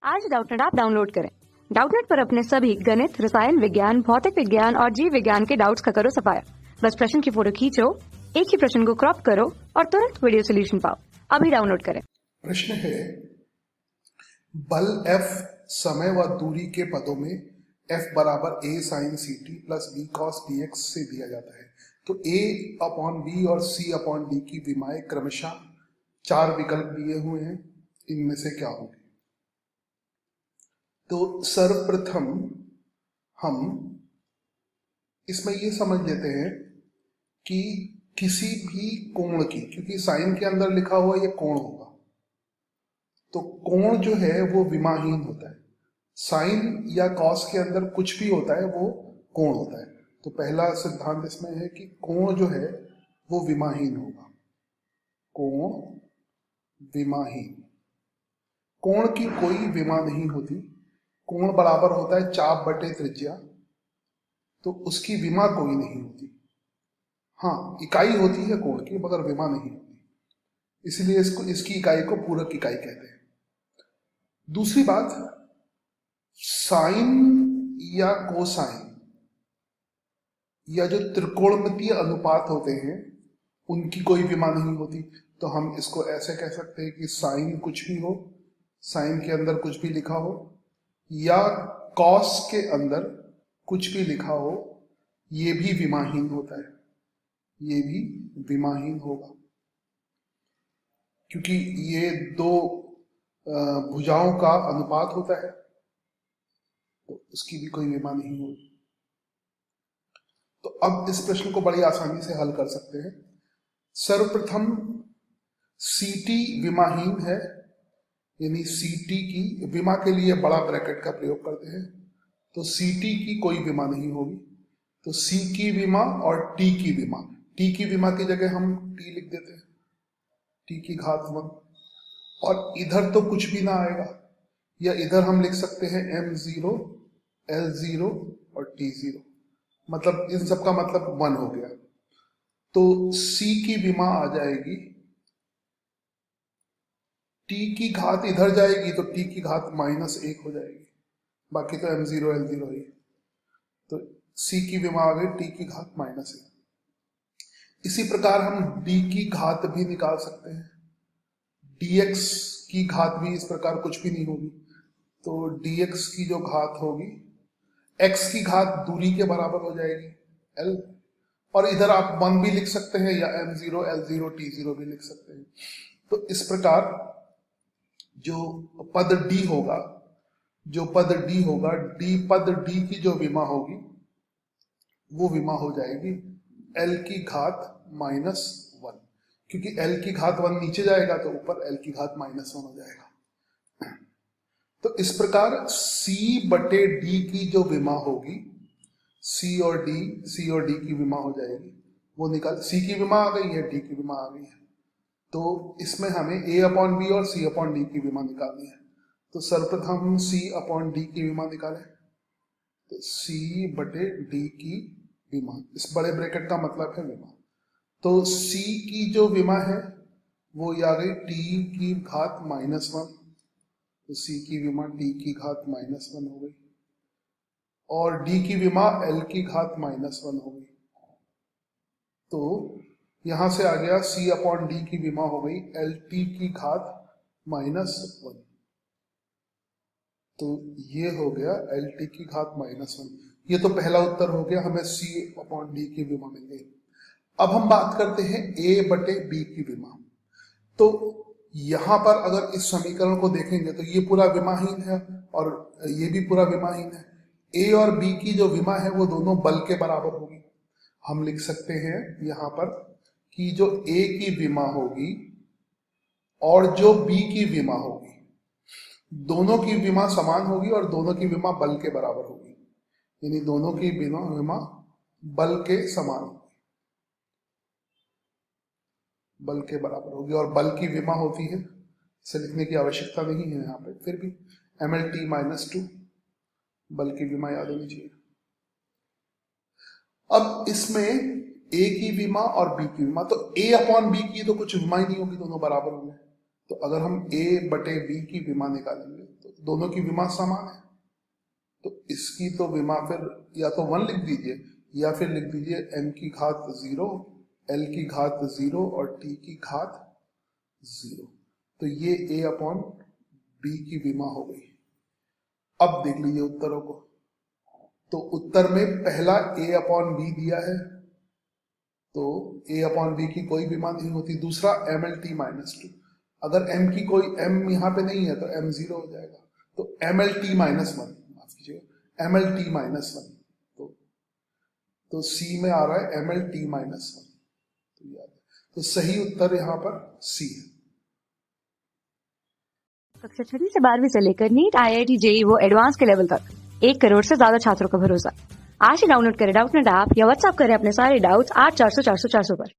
आज Doubtnut app download करें। Doubtnut पर अपने सभी गणित, रसायन विज्ञान, भौतिक विज्ञान और जीव विज्ञान के डाउट्स का करो सफाया। बस प्रश्न की फोटो खींचो, एक ही प्रश्न को क्रॉप करो और तुरंत वीडियो सोल्यूशन पाओ। अभी डाउनलोड करें। प्रश्न है, बल F समय व दूरी के पदों में F बराबर a sin ct plus b cos dx से दिया जाता है। तो a अपॉन b और c अपॉन d की विमाएं क्रमशः 4 विकल्प दिए हुए हैं, इनमें से क्या होंगे? तो सर्वप्रथम हम इसमें ये समझ लेते हैं कि किसी भी कोण की, क्योंकि साइन के अंदर लिखा हुआ ये कोण होगा, तो कोण जो है वो विमाहीन होता है। साइन या कॉस के अंदर कुछ भी होता है वो कोण होता है। तो पहला सिद्धांत इसमें है कि कोण जो है वो विमाहीन होगा। कोण विमाहीन, कोण की कोई विमा नहीं होती। कोण बराबर होता है चाप बटे त्रिज्या, तो उसकी विमा कोई नहीं होती। हाँ, इकाई होती है कोण की, मगर विमा नहीं होती, इसलिए इसकी इकाई को पूरक इकाई कहते हैं। दूसरी बात, साइन या कोसाइन या जो त्रिकोणमितीय अनुपात होते हैं उनकी कोई विमा नहीं होती। तो हम इसको ऐसे कह सकते हैं कि साइन कुछ भी हो, साइन के अंदर कुछ भी लिखा हो, या कॉस के अंदर कुछ भी लिखा हो, ये भी विमाहीन होता है, ये भी विमाहीन होगा, क्योंकि ये दो भुजाओं का अनुपात होता है, तो उसकी भी कोई विमा नहीं होगी। तो अब इस प्रश्न को बड़ी आसानी से हल कर सकते हैं। सर्वप्रथम CT विमाहीन है, यानी CT की विमा के लिए बड़ा ब्रैकेट का प्रयोग करते हैं, तो CT की कोई विमा नहीं होगी। तो C की विमा और T की विमा, T की विमा की जगह हम T लिख देते हैं, T की घात 1, और इधर तो कुछ भी ना आएगा, या इधर हम लिख सकते हैं M0, L0 और T0, मतलब इन सब का मतलब 1 हो गया। तो C की विमा आ जाएगी, T की घात इधर जाएगी तो T की घात -1 हो जाएगी, बाकी तो M0 L0 ही। तो C की विमा आ गई T की घात -1। इसी प्रकार हम D की घात भी निकाल सकते हैं। dx की घात भी इस प्रकार कुछ भी नहीं होगी, तो dx की जो घात होगी, x की घात दूरी के बराबर हो जाएगी L, और इधर आप 1 भी लिख सकते हैं, या M0 L0 T0 भी लिख सकते हैं। तो इस प्रकार जो पद D होगा, पद D की जो विमा होगी वो विमा हो जाएगी L की घात -1, क्योंकि L की घात 1 नीचे जाएगा तो ऊपर L की घात -1 हो जाएगा। तो इस प्रकार C बटे D की जो विमा होगी, C और D की विमा हो जाएगी, वो निकाल, C की विमा आ गई है, D की विमा आ गई है, तो इसमें हमें A अपॉन B और C अपॉन D की विमा निकालनी है। तो सर्वप्रथम हम C अपॉन D की विमा निकालें, तो C बटे D की विमा, इस बड़े ब्रैकेट का मतलब है विमा। तो C की जो विमा है वो आ गई T की घात -1, तो C की विमा T की घात -1 हो गई, और D की विमा L की घात -1 हो गई। तो यहां से आ गया C अपॉन D की विमा हो गई LT की घात -1, तो ये हो गया LT की घात -1। ये तो पहला उत्तर हो गया, हमें C अपॉन D की विमा मिल गई। अब हम बात करते हैं A बटे B की विमा। तो यहां पर अगर इस समीकरण को देखेंगे तो ये पूरा विमाहीन है और ये भी पूरा विमाहीन है। A और B की जो विमा है वो दोनों बल के बराबर होगी। हम लिख सकते हैं यहां पर कि जो A की विमा होगी और जो B की विमा होगी, दोनों की विमा समान होगी और दोनों की विमा बल के बराबर होगी, यानी दोनों की विमा बल के समान होगी, बल के बराबर होगी। और बल की विमा होती है, इसे लिखने की आवश्यकता नहीं है यहाँ पे, फिर भी MLT -2 बल की विमा याद होनी चाहिए। अब इसमें A की विमा और B की विमा, तो A अपॉन B की तो कुछ विमा ही नहीं होगी, दोनों बराबर होंगे। तो अगर हम A बटे B की विमा निकालेंगे तो दोनों की विमा समान है, तो इसकी तो विमा फिर या तो 1 लिख दीजिए या फिर लिख दीजिए m की घात 0, l की घात 0 और t की घात 0। तो ये a अपॉन b की विमा हो गई। अब देख लीजिए उत्तरों को, तो उत्तर में पहला a अपॉन b दिया है, तो a अपॉन b की कोई विमा नहीं होती। दूसरा mlt-2, अगर m की कोई m यहाँ पे नहीं है तो m 0 हो जाएगा, तो mlt-1, माफ कीजिएगा mlt-1, तो c में आ रहा है mlt-1, तो याद है, तो सही उत्तर यहाँ पर c है। कक्षा 6 से 12वीं से लेकर नीट, IIT, JEE वो एडवांस के लेवल तक 1 करोड़ से ज्यादा छात्रों का भरोसा। आज ही डाउनलोड करें डाउटनेट ऐप या व्हाट्सएप करें अपने सारे डाउट्स 8400 400 400 पर।